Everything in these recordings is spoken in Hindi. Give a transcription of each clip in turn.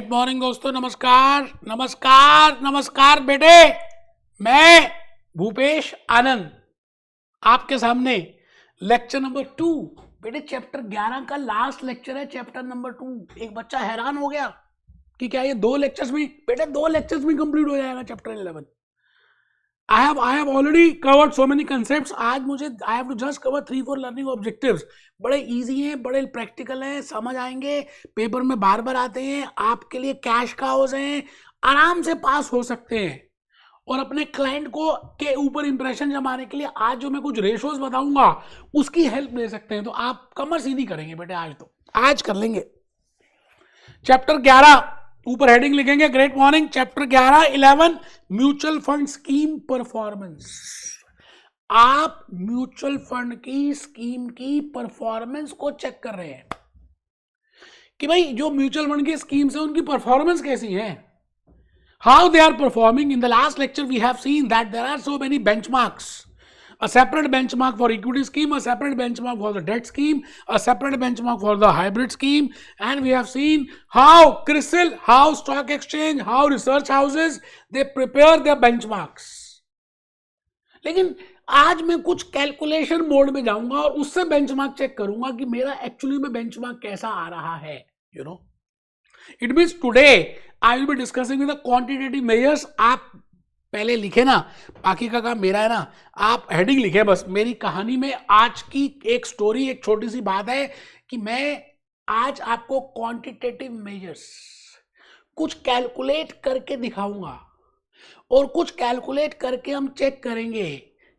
गुड मॉर्निंग दोस्तों, नमस्कार नमस्कार नमस्कार बेटे। मैं भूपेश आनंद आपके सामने लेक्चर नंबर 2 बेटे चैप्टर 11 का लास्ट लेक्चर है, चैप्टर नंबर 2। एक बच्चा हैरान हो गया कि क्या ये 2 लेक्चर्स में बेटे 2 लेक्चर्स में कंप्लीट हो जाएगा chapter 11। I have already covered so many concepts। आज मुझे I have to just cover 3-4 learning objectives. बड़े इजी हैं, बड़े प्रैक्टिकल हैं, समझ आएंगे, पेपर में बार बार आते हैं, आपके लिए कैश काउज हैं, आराम से पास हो सकते हैं। और अपने क्लाइंट को के ऊपर इंप्रेशन जमाने के लिए आज जो मैं कुछ रेशोज बताऊंगा उसकी हेल्प ले सकते हैं। तो आप कमर सीधी करेंगे बेटे, आज कर लेंगे। चैप्टर 11 ऊपर हेडिंग लिखेंगे great morning. Chapter 11 mutual fund scheme performance. आप म्यूचुअल फंड की स्कीम की परफॉर्मेंस को चेक कर रहे हैं कि भाई जो म्यूचुअल फंड की स्कीम्स है उनकी परफॉर्मेंस कैसी है, how they are performing. In the last lecture we have seen that there are so many benchmarks, a separate benchmark for equity scheme, a separate benchmark for the debt scheme, a separate benchmark for the hybrid scheme, and we have seen how CRISIL, how stock exchange, how research houses they prepare their benchmarks। लेकिन आज मैं कुछ कैलकुलेशन मोड में जाऊंगा और उससे बेंचमार्क चेक करूंगा कि मेरा एक्चुअली में बेंचमार्क कैसा आ रहा है। It means today I will be discussing with the quantitative measures. आप पहले लिखे ना, बाकी का काम मेरा है ना, आप हेडिंग लिखे बस। मेरी कहानी में आज की एक स्टोरी, एक छोटी सी बात है कि मैं आज आपको क्वांटिटेटिव मेजर्स कुछ कैलकुलेट करके दिखाऊंगा और कुछ कैलकुलेट करके हम चेक करेंगे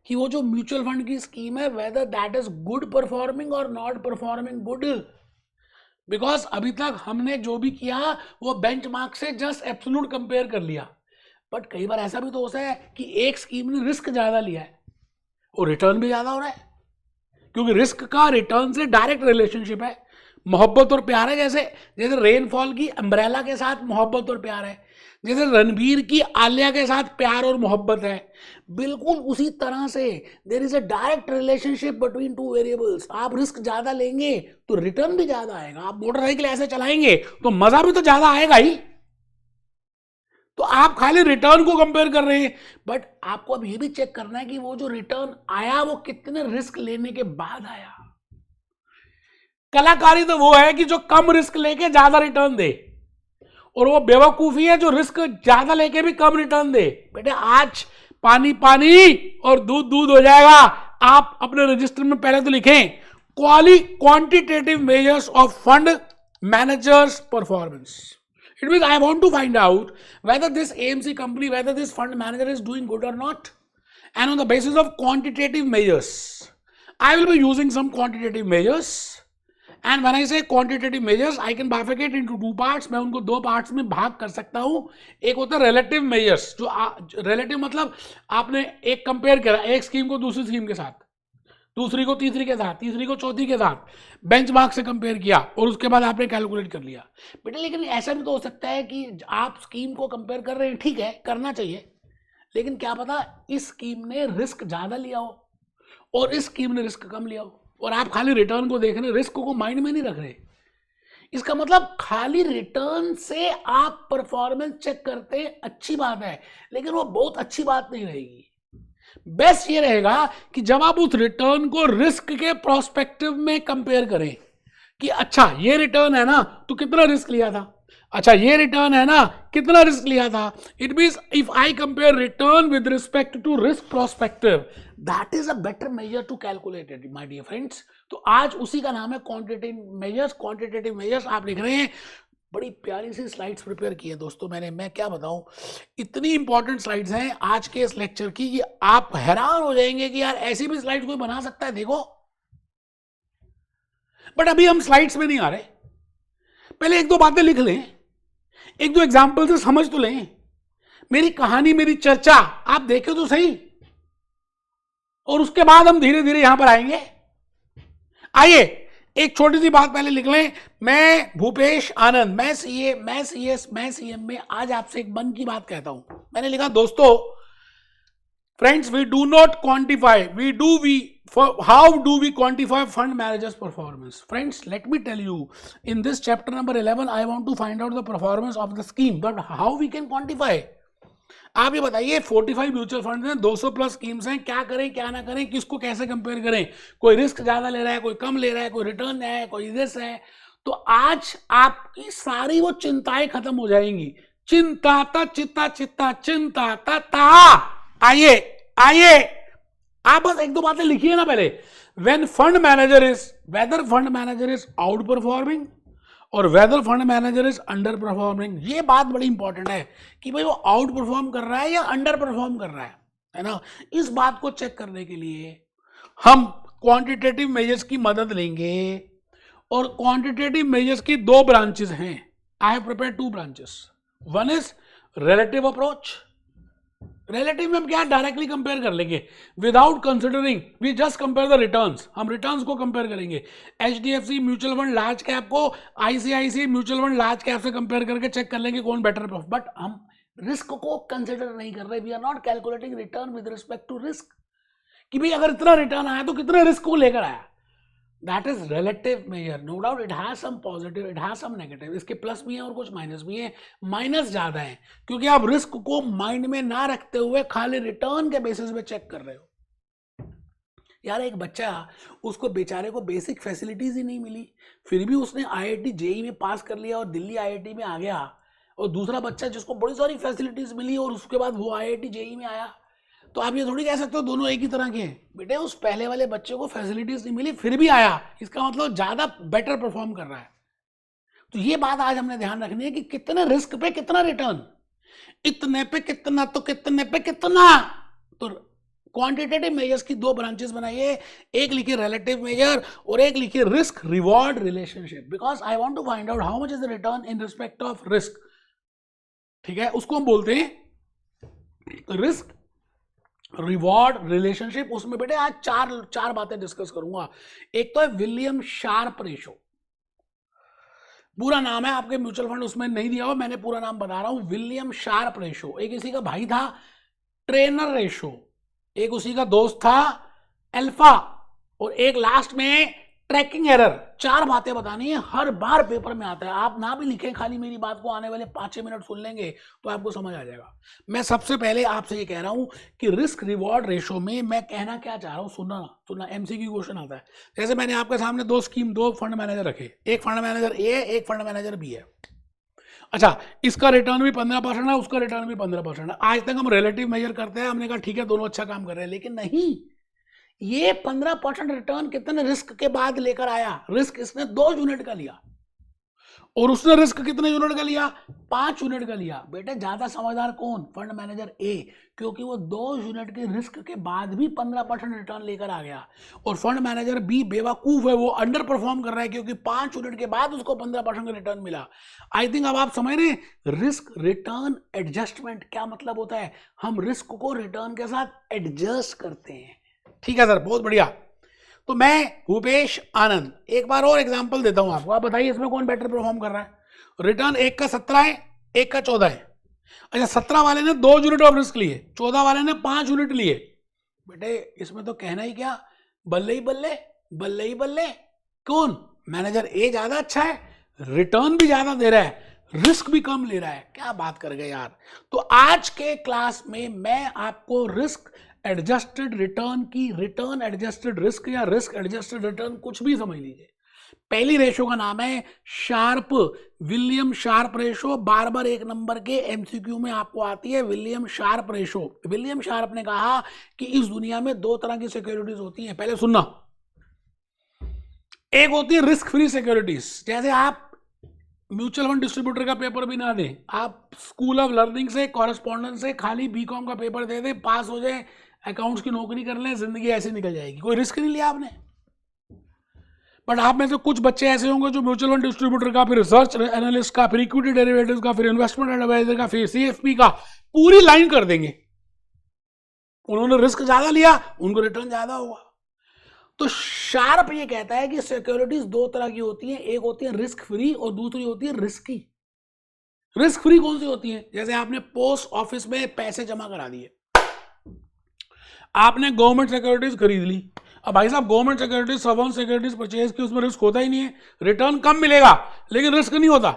कि वो जो म्यूचुअल फंड की स्कीम है whether that is good performing और नॉट परफॉर्मिंग गुड। बिकॉज अभी तक हमने जो भी किया वो बेंचमार्क से जस्ट एब्सोल्यूट कंपेयर कर लिया, बट कई बार ऐसा भी तो होता है कि एक स्कीम ने रिस्क ज्यादा लिया है और रिटर्न भी ज्यादा हो रहा है, क्योंकि रिस्क का रिटर्न से डायरेक्ट रिलेशनशिप है। मोहब्बत और प्यार है, जैसे रेनफॉल की अम्ब्रेला के साथ मोहब्बत और प्यार है, जैसे रणबीर की आलिया के साथ प्यार और मोहब्बत है, बिल्कुल उसी तरह से there is a direct relationship between 2 variables. आप रिस्क ज्यादा लेंगे तो रिटर्न भी ज्यादा आएगा। आप मोटरसाइकिल ऐसे चलाएंगे तो मजा भी तो ज्यादा आएगा ही। तो आप खाली रिटर्न को कंपेयर कर रहे हैं, बट आपको अब ये भी चेक करना है कि वो जो रिटर्न आया वो कितने रिस्क लेने के बाद आया। कलाकारी तो वो है कि जो कम रिस्क लेके ज्यादा रिटर्न दे, और वो बेवकूफी है जो रिस्क ज्यादा लेके भी कम रिटर्न दे। बेटे आज पानी पानी और दूध दूध हो जाएगा। आप अपने रजिस्टर में पहले तो लिखें quantitative measures of fund managers performance. It means I want to find out whether this AMC company, whether this fund manager is doing good or not. And on the basis of quantitative measures, I will be using some quantitative measures. And when I say quantitative measures, I can bifurcate into 2 parts. मैं उनको 2 parts में भाग कर सकता हूँ। एक होता है relative measures, जो relative मतलब आपने एक कंपेयर करा एक स्कीम को दूसरी स्कीम के साथ, दूसरी को तीसरी के साथ, तीसरी को चौथी के साथ, बेंचमार्क से कंपेयर किया और उसके बाद आपने कैलकुलेट कर लिया। बेटे लेकिन ऐसा भी तो हो सकता है कि आप स्कीम को कंपेयर कर रहे हैं, ठीक है करना चाहिए, लेकिन क्या पता इस स्कीम ने रिस्क ज्यादा लिया हो और इस स्कीम ने रिस्क कम लिया हो, और आप खाली रिटर्न को देख रहे, रिस्क को माइंड में नहीं रख रहे। इसका मतलब खाली रिटर्न से आप परफॉर्मेंस चेक करते हैं, अच्छी बात है, लेकिन वो बहुत अच्छी बात नहीं रहेगी। बेस्ट ये रहेगा कि जब आप उस रिटर्न को रिस्क के प्रोस्पेक्टिव में कंपेयर करें कि अच्छा ये रिटर्न है ना तो कितना रिस्क लिया था, अच्छा ये रिटर्न है ना कितना रिस्क लिया था। It means if I compare return with respect to risk prospective, that is a better measure to calculate it my dear friends. तो आज उसी का नाम है क्वांटिटेटिव मेजर्स। क्वांटिटेटिव मेजर्स आप लिख रहे हैं, बड़ी प्यारी सी स्लाइड्स प्रिपेयर की है दोस्तों मैंने, मैं क्या बताऊं, इतनी इंपॉर्टेंट स्लाइड्स हैं आज के इस लेक्चर की कि आप हैरान हो जाएंगे कि यार ऐसी भी स्लाइड्स कोई बना सकता है, देखो। बट अभी हम स्लाइड्स में नहीं आ रहे, पहले 1-2 बातें लिख लें, 1-2 एग्जाम्पल से समझ तो लें। मेरी कहानी, मेरी चर्चा आप देखें तो सही, और उसके बाद हम धीरे धीरे यहां पर आएंगे। आइए एक छोटी सी बात पहले लिख लें। मैं भूपेश आनंद, मैं सीए, मैं सीएस, मैं सीएम में आज आपसे एक मन की बात कहता हूं। मैंने लिखा दोस्तों Friends, we do not quantify. How do we quantify fund managers' performance? Friends, let me tell you, in this chapter number 11, I want to find out the performance of the scheme. But how we can quantify? आप ये बताइए 45 म्यूचुअल फंड हैं, 200 प्लस स्कीम्स हैं, क्या करें क्या ना करें, किसको कैसे कंपेयर करें, कोई रिस्क ज्यादा ले रहा है, कोई कम ले रहा है, कोई रिटर्न है, कोई रिस्क है. तो आज आपकी सारी वो चिंताएं खत्म हो जाएंगी. चिंता चित्ता चित्ता चिंता ता. आइए आइए, आप बस एक दो बातें लिखिए ना पहले. Whether fund manager is outperforming और whether fund manager is underperforming. ये बात बड़ी इंपॉर्टेंट है कि भाई वो आउट परफॉर्म कर रहा है या अंडर परफॉर्म कर रहा है ना. इस बात को चेक करने के लिए हम क्वांटिटेटिव मेजर्स की मदद लेंगे. और क्वांटिटेटिव मेजर्स की दो ब्रांचेस हैं. I have prepared 2 branches. One is relative approach. Relative में हम क्या डायरेक्टली कंपेयर कर लेंगे without considering, we just compare the returns. हम रिटर्न्स को कंपेयर करेंगे. HDFC mutual fund large cap को ICICI mutual fund large cap से कंपेयर करके चेक कर लेंगे कौन बेटर प्रॉफिट. बट हम रिस्क को कंसिडर नहीं कर रहे. We are not calculating return with respect to risk कि भाई अगर इतना रिटर्न आया तो कितने रिस्क को लेकर आया. That is relative measure. No doubt it has some positive, it has some negative. इसके प्लस भी हैं और कुछ माइनस भी हैं. माइनस ज्यादा है क्योंकि आप रिस्क को माइंड में ना रखते हुए खाली रिटर्न के बेसिस पे चेक कर रहे हो. यार एक बच्चा, उसको बेचारे को बेसिक फैसिलिटीज ही नहीं मिली, फिर भी उसने आईआईटी जेईई में पास कर लिया और दिल्ली आईआईटी में आ गया. और दूसरा बच्चा जिसको बड़ी सारी फैसिलिटीज मिली और उसके बाद वो आईआईटी जेईई में आया. तो आप ये थोड़ी कह सकते हो दोनों एक ही तरह के हैं. बेटे उस पहले वाले बच्चे को फैसिलिटीज नहीं मिली फिर भी आया, इसका मतलब ज्यादा बेटर परफॉर्म कर रहा है. तो ये बात आज हमने ध्यान रखनी है कि कितने रिस्क पे कितना रिटर्न, इतने पे कितना तो कितने पे कितना. तो क्वांटिटेटिव मेजर्स की 2 ब्रांचेस बनाइए. एक लिखिए रिलेटिव मेजर और एक लिखिए risk reward relationship. Because I want to find out how much is the return in respect of risk. ठीक है, उसको हम बोलते हैं रिस्क रिवॉर्ड रिलेशनशिप. उसमें बेटे आज चार बातें डिस्कस करूंगा. एक तो है विलियम शार्प रेशो. पूरा नाम है, आपके म्यूचुअल फंड उसमें नहीं दिया हुआ, मैंने पूरा नाम बता रहा हूं. William Sharpe ratio. एक इसी का भाई था ट्रेनर रेशो, एक उसी का दोस्त था अल्फा, और एक लास्ट में ट्रैकिंग एरर. 4 बातें बतानी है, हर बार पेपर में आता है. आप ना भी लिखें, खाली मेरी बात को आने वाले 5-6 मिनट सुन लेंगे तो आपको समझ आ जाएगा. मैं सबसे पहले आपसे ये कह रहा हूं कि रिस्क रिवॉर्ड रेशो में मैं कहना क्या चाह रहा हूं, सुनना एमसीक्यू क्वेश्चन आता है. जैसे मैंने आपके सामने 2 फंड मैनेजर रखे, एक फंड मैनेजर ए, एक फंड मैनेजर बी है. अच्छा, इसका रिटर्न भी 15% है, उसका रिटर्न भी 15% है. आज तक हम रिलेटिव मेजर करते हैं, हमने कहा ठीक है दोनों अच्छा काम कर रहे हैं. लेकिन नहीं, ये 15% रिटर्न कितने रिस्क के बाद लेकर आया. रिस्क इसने 2 यूनिट का लिया और उसने रिस्क कितने यूनिट का लिया, 5 यूनिट का लिया. बेटे ज्यादा समझदार कौन, फंड मैनेजर ए, क्योंकि वो 2 यूनिट के रिस्क के बाद भी 15% रिटर्न लेकर आ गया. और फंड मैनेजर बी बेवकूफ है, वो अंडर परफॉर्म कर रहा है क्योंकि 5 यूनिट के बाद उसको 15% का रिटर्न मिला. आई थिंक अब आप समझ रहे हैं रिस्क रिटर्न एडजस्टमेंट क्या मतलब होता है. हम रिस्क को रिटर्न के साथ एडजस्ट करते हैं. ठीक है सर, बहुत बढ़िया. तो मैं भूपेश आनंद एक बार और एग्जांपल देता हूं आपको. आप बताइए इसमें कौन बेटर परफॉर्म कर रहा है. रिटर्न एक का 17 है, एक का 14 है. अच्छा, 17 वाले ने 2 यूनिट ऑफ रिस्क लिए, 14 वाले ने 5 यूनिट लिए. बेटे इसमें तो कहना ही क्या, बल्ले ही बल्ले, बल्ले ही बल्ले. कौन, मैनेजर ए ज्यादा अच्छा है, रिटर्न भी ज्यादा दे रहा है, रिस्क भी कम ले रहा है. क्या बात कर गए यार. तो आज के क्लास में मैं आपको रिस्क एडजस्टेड रिटर्न की, रिटर्न एडजस्टेड रिस्क या रिस्क एडजस्टेड रिटर्न, कुछ भी समझ लीजिए. पहली रेशो का नाम है शार्प, विलियम शार्प रेशो. बार बार 1 नंबर के एमसीक्यू में आपको आती है William Sharpe ratio. William sharp ने कहा कि इस दुनिया में 2 तरह की सिक्योरिटीज होती हैं. पहले सुनना, एक होती है रिस्क फ्री सिक्योरिटीज. जैसे आप म्यूचुअल फंड डिस्ट्रीब्यूटर का पेपर भी ना दें, आप स्कूल ऑफ लर्निंग से, कॉरेस्पॉन्डेंस से खाली बीकॉम का पेपर दे दें, पास हो जाए, अकाउंट्स की नौकरी कर लें, जिंदगी ऐसे निकल जाएगी, कोई रिस्क नहीं लिया आपने. बट आप में से कुछ बच्चे ऐसे होंगे जो म्यूचुअल फंड डिस्ट्रीब्यूटर का, फिर रिसर्च एनालिस्ट का, फिर इक्विटी डेरिवेटिव्स का, फिर इन्वेस्टमेंट एडवाइजर का, फिर सीएफपी का, पूरी लाइन कर देंगे. उन्होंने रिस्क ज्यादा लिया, उनको रिटर्न ज्यादा होगा. तो शार्प ये कहता है कि सिक्योरिटीज 2 तरह की होती हैं, एक होती है रिस्क फ्री और दूसरी होती है रिस्की. रिस्क फ्री कौन सी होती है, जैसे आपने पोस्ट ऑफिस में पैसे जमा करा दिए, आपने गवर्नमेंट सिक्योरिटीज खरीद ली, अब भाई साहब government securities sovereign securities purchase की, उसमें रिस्क होता ही नहीं है, रिटर्न कम मिलेगा लेकिन रिस्क नहीं होता।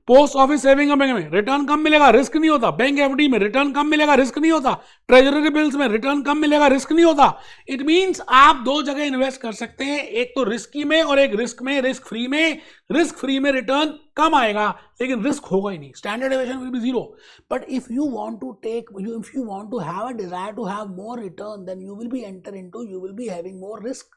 पोस्ट ऑफिस सेविंग बैंक में रिटर्न कम मिलेगा, रिस्क नहीं होता। बैंक एफडी में रिटर्न कम मिलेगा, रिस्क नहीं होता। ट्रेजरी बिल्स में रिटर्न कम मिलेगा, रिस्क नहीं होता। इट मींस आप दो जगह इन्वेस्ट कर सकते हैं, एक तो रिस्की में और एक रिस्क में। रिस्क फ्री में, रिस्क फ्री में रिटर्न कम आएगा लेकिन रिस्क होगा ही नहीं, standard deviation will be zero. But if you want to take, if you want to have a desire to have more return, then you will be enter into, you will be having more risk,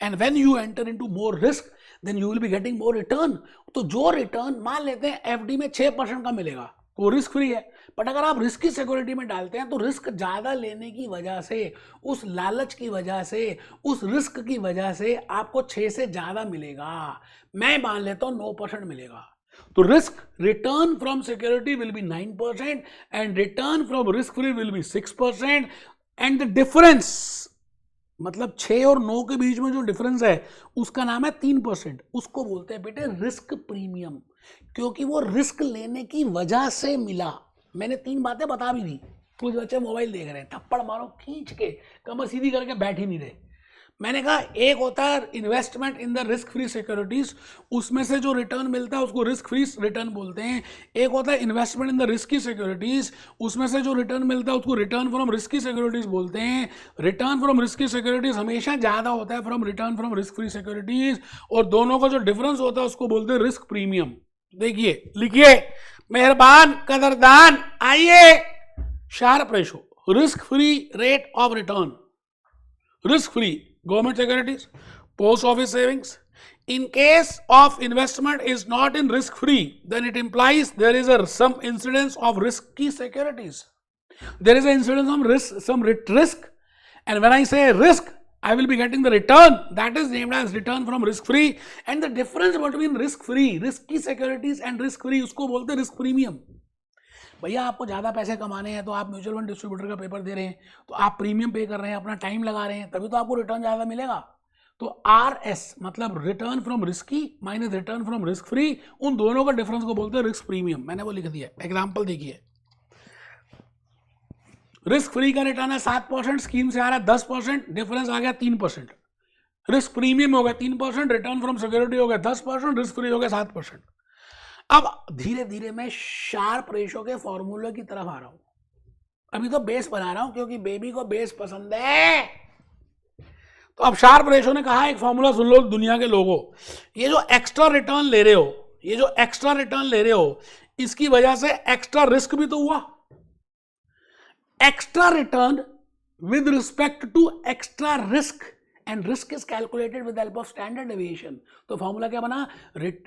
and when you enter into more risk then you will be getting more return। तो जो रिटर्न मान लेते हैं एफडी में 6% का मिलेगा तो वो रिस्क फ्री है, बट अगर आप रिस्क की सिक्योरिटी में डालते हैं तो रिस्क ज्यादा लेने की वजह से, उस लालच की वजह से, उस रिस्क की वजह से आपको 6 से ज्यादा मिलेगा। मैं मान लेता हूं 9% मिलेगा। तो risk return from security will be 9% and return from risk free will be 6%। And the difference, मतलब 6 और 9 के बीच में जो डिफरेंस है उसका नाम है 3%। उसको बोलते हैं बेटे रिस्क प्रीमियम, क्योंकि वो रिस्क लेने की वजह से मिला। मैंने 3 बातें बता भी दी। कुछ बच्चे मोबाइल देख रहे हैं, थप्पड़ मारो खींच के, कमर सीधी करके बैठ ही नहीं रहे। मैंने कहा एक होता है investment in the risk free securities, उसमें से जो रिटर्न मिलता है उसको रिस्क फ्री रिटर्न बोलते हैं। एक होता है investment in the risky securities, उसमें से जो रिटर्न मिलता है उसको रिटर्न फ्रॉम रिस्की सिक्योरिटीज बोलते हैं। रिटर्न फ्रॉम रिस्की सिक्योरिटीज हमेशा ज्यादा होता है from return from risk free securities, और दोनों का जो डिफरेंस होता है उसको बोलते हैं रिस्क प्रीमियम। देखिए लिखिए, मेहरबान कदरदान, आइए Sharpe ratio, risk free rate of return, risk free government securities, post office savings. In case of investment is not in risk free, then it implies there is some incidence of risky securities. There is an incidence of risk, some risk, and when I say risk, I will be getting the return that is named as return from risk free, and the difference between risk free, risky securities and risk free उसको बोलते हैं risk premium। भैया आपको ज़्यादा पैसे कमाने हैं तो आप म्यूचुअल फंड डिस्ट्रीब्यूटर का पेपर दे रहे हैं, तो आप प्रीमियम पे कर रहे हैं, अपना टाइम लगा रहे हैं, तभी तो आपको रिटर्न ज़्यादा मिलेगा। तो RS मतलब return from risky minus return from risk free, उन दोनों का डिफरेंस को बोलते हैं रिस्क प्रीमियम। मैंने वो लिख दिया। एग्जाम्पल देखिए, रिस्क फ्री का रिटर्न है 7%, स्कीम से आ रहा है 10%, डिफरेंस आ गया 3%। रिस्क प्रीमियम हो गया 3%, रिटर्न फ्रॉम सिक्योरिटी हो गया 10%, रिस्क फ्री हो गया 7%। अब धीरे धीरे मैं शार्प रेशो के फॉर्मूले की तरफ आ रहा हूं। अभी तो बेस बना रहा हूं क्योंकि बेबी को बेस पसंद है। तो अब शार्प रेशो ने कहा एक फॉर्मूला सुन लो दुनिया के लोगों, ये जो एक्स्ट्रा रिटर्न ले रहे हो, ये जो एक्स्ट्रा रिटर्न ले रहे हो, इसकी वजह से एक्स्ट्रा रिस्क भी तो हुआ। Extra return with respect to extra risk, and risk is calculated with the help of standard deviation। तो फॉर्मूला क्या बना,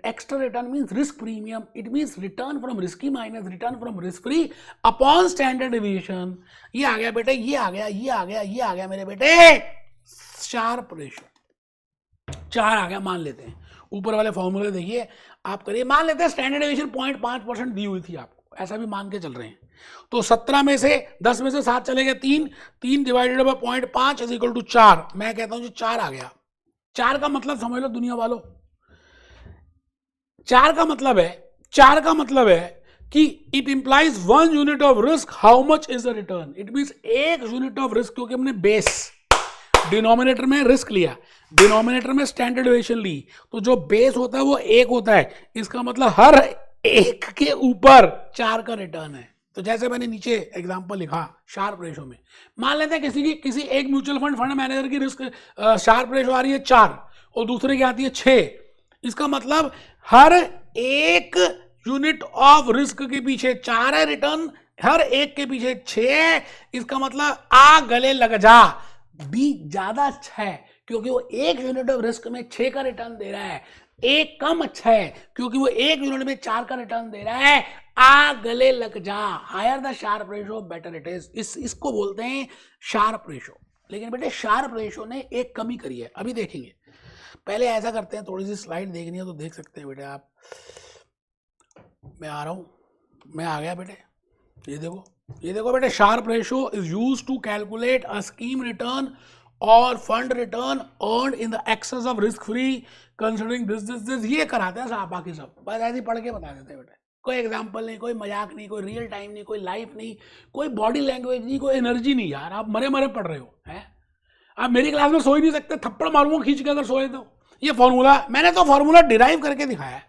extra return means risk premium, it means return from risky minus return from risk free upon standard deviation. ये आ गया बेटे, ये आ गया, ये आ गया, ये आ गया मेरे बेटे शार्प रेशो। 4 आ गया मान लेते हैं। ऊपर वाले फॉर्मूले देखिए आप करिए, मान लेते हैं स्टैंडर्ड डेविएशन 0.5% दी हुई थी आपको, ऐसा भी मान के चल रहे हैं। तो 17 में से 10 में से 7 चले गए, 3 divided by 0.5 is equal to 4। मैं कहता हूं जी 4 आ गया। 4 का मतलब समझ लो दुनिया वालों, 4 का मतलब है कि it implies 1 unit of risk, how much is the return. It means 1 unit of risk, क्योंकि हमने बेस डिनोमिनेटर में रिस्क लिया, डिनोमिनेटर में स्टैंडर्ड डेविएशन ली, तो जो बेस होता है वो 1 होता है। इसका मतलब हर 1 के ऊपर 4 का रिटर्न है। तो जैसे मैंने नीचे एग्जांपल लिखा शार्प रेशो में, मान लेते हैं किसी एक म्यूचुअल फंड मैनेजर की रिस्क शार्प रेशो आ रही है 4 और दूसरे की आती है 6। इसका मतलब हर 1 यूनिट ऑफ रिस्क के पीछे 4 है रिटर्न, हर 1 के पीछे 6 है। इसका मतलब आ गले लग जा, बी ज्यादा अच्छा है क्योंकि वो 1 यूनिट ऑफ रिस्क में 6 का रिटर्न दे रहा है। 1 कम अच्छा है क्योंकि वो 1 यूनिट में 4 का रिटर्न दे रहा है। आ गले लग जा, higher the Sharpe ratio better it is. इसको बोलते हैं शार्प रेशो। लेकिन बेटे शार्प रेशो ने एक कमी करी है, अभी देखेंगे। पहले ऐसा करते हैं, थोड़ी सी स्लाइड देखनी है तो देख सकते हैं बेटे आप। मैं आ रहा हूं, मैं आ गया बेटे। ये देखो बेटे, Sharpe ratio is used to calculate a scheme return और fund return earned in the excess of risk free considering this. ये कराते हैं साहब, बाकी सब बस ऐसे ही पढ़ के बता देते हैं बेटे। कोई एग्जाम्पल नहीं, कोई मजाक नहीं, कोई रियल टाइम नहीं, कोई लाइफ नहीं, कोई बॉडी लैंग्वेज नहीं, कोई एनर्जी नहीं। यार आप मरे मरे पढ़ रहे हो हैं। आप मेरी क्लास में सो ही नहीं सकते, थप्पड़ मारूंगा खींच के अगर सोए तो। ये फॉर्मूला मैंने तो फॉर्मूला डिराइव करके दिखाया है।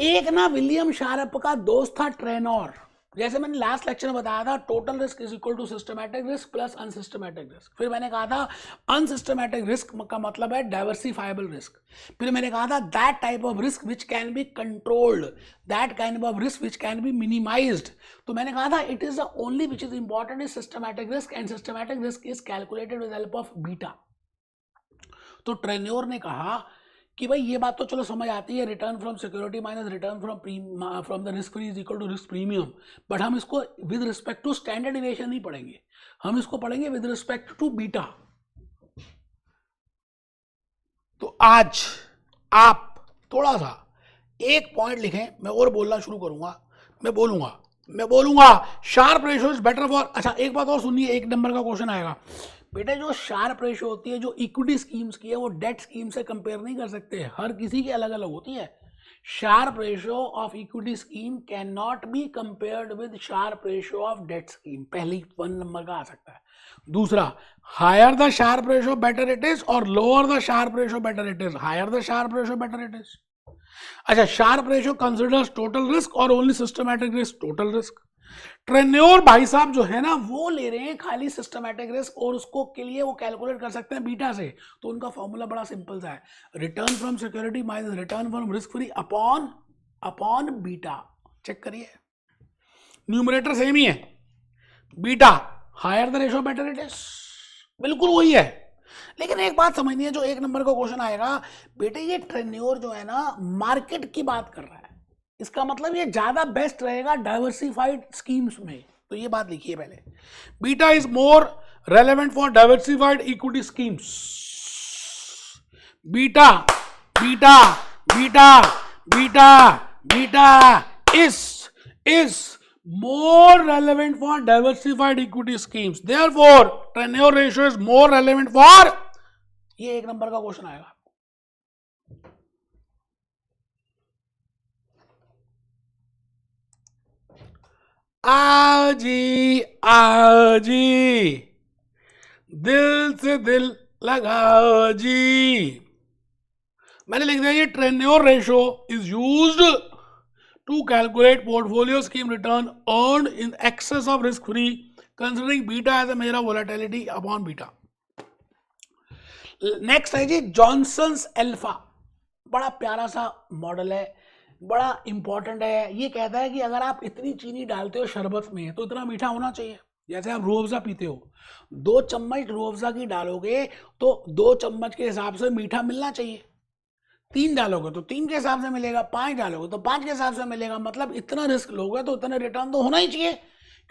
एक ना विलियम शार्प का दोस्त था ट्रेनोर, जैसे मैंने लास्ट लेक्चर में बताया था, total risk is equal to systematic risk plus unsystematic risk. फिर मैंने कहा था अनसिस्टमैटिक रिस्क का मतलब है डाइवर्सिफाइबल रिस्क। फिर मैंने कहा था that type of risk which can be controlled, that kind of risk which can be minimised. तो मैंने कहा था it is the only which is important is systematic risk and systematic risk is calculated with help of beta. तो ट्रेन्योर ने कहा कि भाई ये बात तो चलो समझ आती है, return from security minus return from the risk free is equal to risk premium, but हम इसको with respect to standard deviation नहीं पढ़ेंगे, हम इसको पढ़ेंगे विद रिस्पेक्ट टू बीटा। तो आज आप थोड़ा सा एक पॉइंट लिखें, मैं और बोलना शुरू करूंगा, मैं बोलूंगा Sharpe ratio is better for. अच्छा एक बात और सुनिए, एक नंबर का क्वेश्चन आएगा बेटे, जो शार्प रेशियो होती है जो इक्विटी स्कीम्स की है वो डेट स्कीम से कंपेयर नहीं कर सकते, हर किसी की अलग अलग होती है। Sharpe ratio of equity scheme can not be compared with Sharpe ratio of debt scheme, पहली 1 नंबर का आ सकता है। दूसरा, higher the Sharpe ratio better it is और lower the Sharpe ratio better it is, higher the Sharpe ratio better it is. अच्छा, Sharpe ratio considers total risk और only systematic risk total risk. Treynor भाई साहब जो है ना वो ले रहे हैं खाली सिस्टमैटिक रिस्क और उसको के लिए वो कैलकुलेट कर सकते हैं बीटा से। तो उनका फॉर्मूला बड़ा सिंपल सा है, return from security minus return from risk free upon beta. Check करिए, न्यूमरेटर सेम ही है, beta higher the ratio better it is, बिल्कुल वही है। लेकिन एक बात समझनी है, जो 1 नंबर का क्वेश्चन आएगा बेटे, ये ट्रेन्योर जो है ना मार्केट की बात कर रहा है, इसका मतलब ये ज्यादा बेस्ट रहेगा डाइवर्सिफाइड स्कीम्स में। तो ये बात लिखिए पहले, beta is more relevant for diversified equity schemes. Beta beta beta beta beta is more relevant for diversified equity schemes, therefore tenure ratio is more relevant for, ये 1 नंबर का क्वेश्चन आएगा। आओ जी दिल से दिल लगाओ जी। मैंने लिख दिया ये Treynor ratio is used to calculate portfolio scheme return earned in excess of risk free considering beta as a measure of volatility upon beta. Next है जी जॉनसन्स अल्फा, बड़ा प्यारा सा मॉडल है, बड़ा इंपॉर्टेंट है। ये कहता है कि अगर आप इतनी चीनी डालते हो शरबत में तो इतना मीठा होना चाहिए। जैसे आप रूह अफ़ज़ा पीते हो, 2 चम्मच रूह अफ़ज़ा की डालोगे तो 2 चम्मच के हिसाब से मीठा मिलना चाहिए, 3 डालोगे तो 3 के हिसाब से मिलेगा, 5 डालोगे तो 5 के हिसाब से मिलेगा। मतलब इतना रिस्क लोगे तो इतना रिटर्न तो होना ही चाहिए,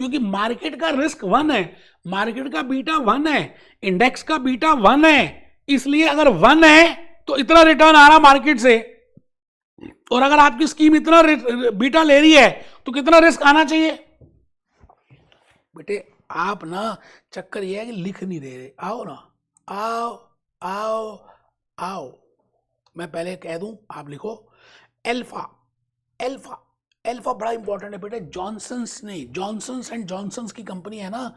क्योंकि मार्केट का रिस्क 1 है, मार्केट का बीटा 1 है, इंडेक्स का बीटा 1 है, इसलिए अगर 1 है तो इतना रिटर्न आ रहा मार्केट से। और अगर आपकी स्कीम इतना बीटा ले रही है तो कितना रिस्क आना चाहिए। बेटे आप ना चक्कर ये है कि लिख नहीं दे रहे, आओ ना, आओ आओ आओ, मैं पहले कह दूं आप लिखो अल्फा। अल्फा अल्फा बड़ा इंपॉर्टेंट है बेटे, जॉनसन्स ने, जॉनसन्स एंड जॉनसन्स की कंपनी है ना,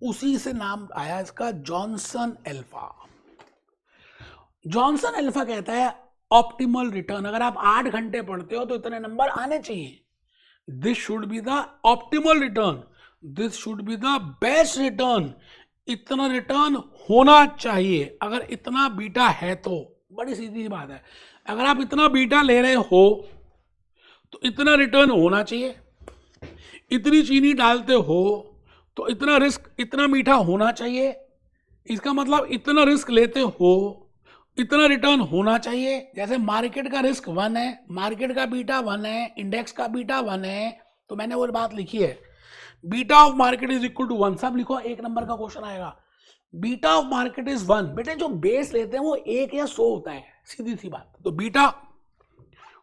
उसी से नाम आया इसका, जॉनसन अल्फा। जॉनसन अल्फा कहता है ऑप्टिमल रिटर्न, अगर आप 8 घंटे पढ़ते हो तो इतने नंबर आने चाहिए। This should be the optimal return, this should be the best return, इतना रिटर्न होना चाहिए। अगर इतना बीटा है तो बड़ी सीधी बात है, अगर आप इतना बीटा ले रहे हो तो इतना रिटर्न होना चाहिए। इतनी चीनी डालते हो तो इतना रिस्क, इतना मीठा होना चाहिए। इसका मतलब इतना रिस्क लेते हो इतना रिटर्न होना चाहिए। जैसे मार्केट का रिस्क 1 है, मार्केट का बीटा 1 है, इंडेक्स का बीटा 1 है, तो मैंने वो बात लिखी है, beta of market is equal to 1। सब लिखो, 1 नंबर का क्वेश्चन आएगा, बीटा ऑफ मार्केट इज 1। बेटे जो बेस लेते हैं वो 1 या 100 होता है, सीधी सी बात। तो beta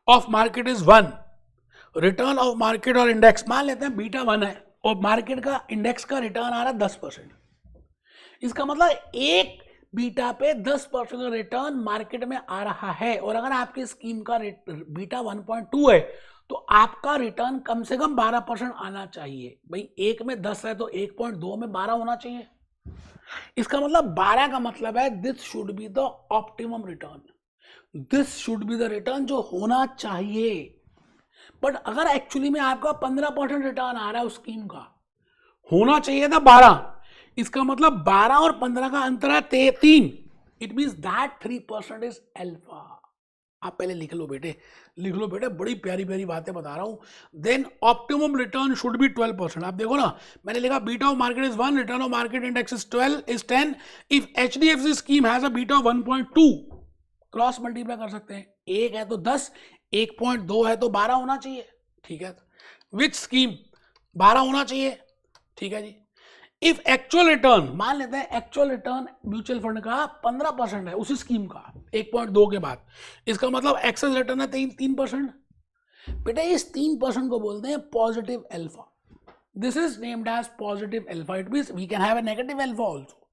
of market is 1, return of market और इंडेक्स मान लेते हैं बीटा 1 है और मार्केट का इंडेक्स का रिटर्न आ रहा है 10%। इसका मतलब एक बीटा पे 10% का रिटर्न मार्केट में आ रहा है। और अगर आपकी स्कीम का बीटा 1.2 है तो आपका रिटर्न कम से कम 12% आना चाहिए। भाई एक में 10 है तो 1.2 में 12 होना चाहिए। इसका मतलब 12 का मतलब है this should be the optimum return, this should be the return जो होना चाहिए। बट अगर एक्चुअली में आपका 15% रिटर्न आ रहा है उस स्कीम का, होना चाहिए था 12, इसका मतलब 12 और 15 का अंतर है 3। It means that 3% is alpha. आप पहले लिख लो बेटे, लिख लो बेटे, बड़ी प्यारी प्यारी बातें बता रहा हूं। Then optimum return should be 12%। आप देखो ना, मैंने लिखा beta of market is 1, return of market index is 12 is 10। इफ HDFC scheme has a beta of 1.2, cross multiply कर सकते हैं, 1 है तो 10, 1.2 है तो 12 होना चाहिए, ठीक है। विच स्कीम 12 होना चाहिए, ठीक है जी। इफ एक्चुअल रिटर्न, मान लेते हैं एक्चुअल रिटर्न म्यूचुअल फंड का 15% है उसी स्कीम का 1.2 के बाद, इसका मतलब एक्सेस रिटर्न है 3%। बेटा इस 3% को बोलते हैं positive alpha. This is named as positive alpha. It means we can have a negative alpha also.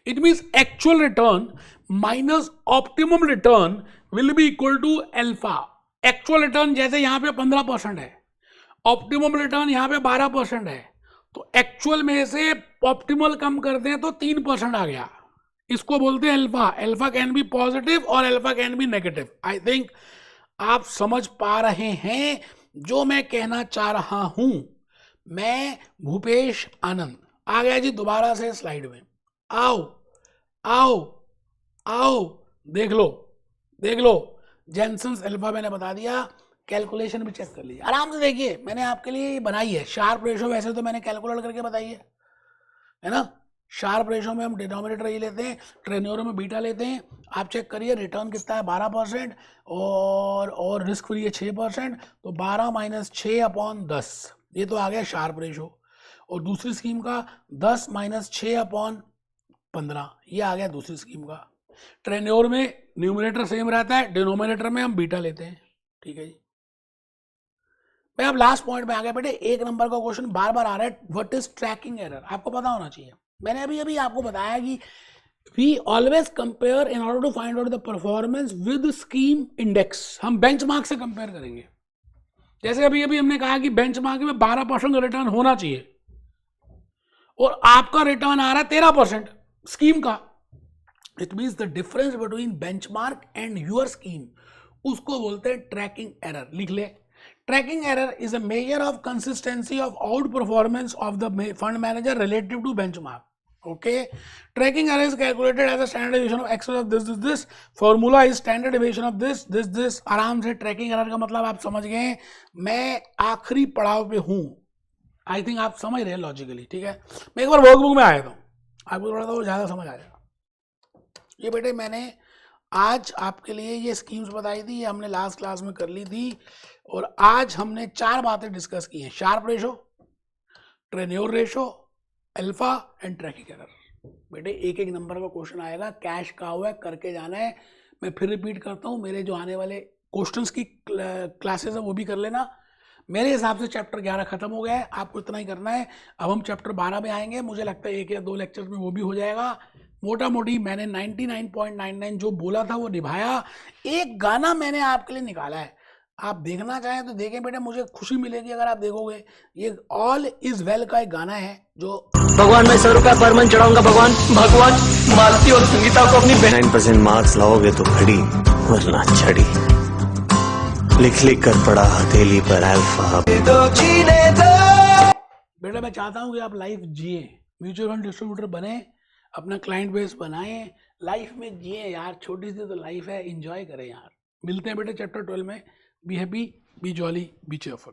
It means actual return minus optimum return will be equal to alpha. Actual return जैसे यहां पे 15% है, ऑप्टिमम रिटर्न यहां पे 12% है, तो एक्चुअल में से ऑप्टिमल कम करते हैं तो 3% आ गया, इसको बोलते हैं alpha. Alpha can be positive और alpha can be negative. I think आप समझ पा रहे हैं जो मैं कहना चाह रहा हूं। मैं भूपेश आनंद आ गया जी दोबारा से स्लाइड में। आओ आओ आओ, देख लो देख लो, जेनसन्स अल्फा मैंने बता दिया, कैलकुलेशन भी चेक कर लीजिए आराम से। देखिए मैंने आपके लिए बनाई है शार्प रेशो, वैसे तो मैंने कैलकुलेट करके बताई है ना। शार्प रेशो में हम डिनोमिनेटर ये लेते हैं, ट्रेन्योर में बीटा लेते हैं। आप चेक करिए रिटर्न कितना है 12% और रिस्क फ्री है 6%, तो 12 माइनस 6 अपॉन 10, ये तो आ गया शार्प रेशो। और दूसरी स्कीम का 10 माइनस 6 अपॉन 15, ये आ गया दूसरी स्कीम का। ट्रेन्योर में न्यूमिनेटर सेम रहता है, डिनोमिनेटर में हम बीटा लेते हैं, ठीक है जी। मैं अब लास्ट पॉइंट में आ गया बेटे। 1 नंबर का क्वेश्चन बार बार आ रहा है, व्हाट इज ट्रैकिंग एरर, आपको पता होना चाहिए। मैंने अभी अभी आपको बताया कि we always compare in order to find out the performance with scheme index. हम बेंचमार्क से कंपेयर करेंगे। जैसे अभी अभी हमने कहा कि बेंचमार्क में 12% रिटर्न होना चाहिए और आपका रिटर्न आ रहा है 13% स्कीम का। It means the difference between benchmark and your scheme, उसको बोलते हैं ट्रैकिंग एरर। लिख ले, tracking error is a measure of consistency of outperformance of the fund manager relative to benchmark. Okay, tracking error is calculated as a standard deviation of excess of this formula is standard deviation of this. आराम से ट्रैकिंग एरर का मतलब आप समझ गए। मैं आखिरी पड़ाव पे हूं, आई थिंक आप समझ रहे हैं लॉजिकली, ठीक है। मैं एक बार वर्कबुक में आया था, आपको थोड़ा सा वो ज़्यादा समझ आ जाएगा। ये बेटे मैंने आज आपके लिए ये स्कीम्स बताई थी, ये हमने लास्ट क्लास में कर ली थी। और आज हमने 4 बातें डिस्कस की हैं, Sharpe ratio, Treynor ratio, alpha and tracking error. बेटे एक एक नंबर का क्वेश्चन आएगा, कैश का हुआ है, करके जाना है। मैं फिर रिपीट करता हूँ, मेरे जो आने वाले क्वेश्चंस की क्लासेस है वो भी कर लेना। मेरे हिसाब से चैप्टर 11 खत्म हो गया है, आपको इतना ही करना है। अब हम चैप्टर 12 में आएंगे, मुझे लगता है 1 या 2 लेक्चर्स में वो भी हो जाएगा। मोटा मोटी मैंने 99.99 जो बोला था वो निभाया। एक गाना मैंने आपके लिए निकाला है, आप देखना चाहें तो देखें बेटे, मुझे खुशी मिलेगी अगर आप देखोगे। ये ऑल इज वेल का एक गाना है जो भगवान मैं 100 रुपया पर मंथ चढ़ाऊंगा। भगवान मालती और संगीता को अपनी 9% मार्क्स लाओगे तो खड़ी वरना छड़ी, लिख लिख कर पड़ा हथेली पर अल्फा। बेटा मैं चाहता हूँ कि आप लाइफ जिए, म्यूचुअल फंड डिस्ट्रीब्यूटर बने, अपना क्लाइंट बेस बनाएं, लाइफ में जिए यार। छोटी सी तो लाइफ है, एंजॉय करें यार। मिलते हैं बेटे चैप्टर 12 में। Be happy, B jolly, B cheerful.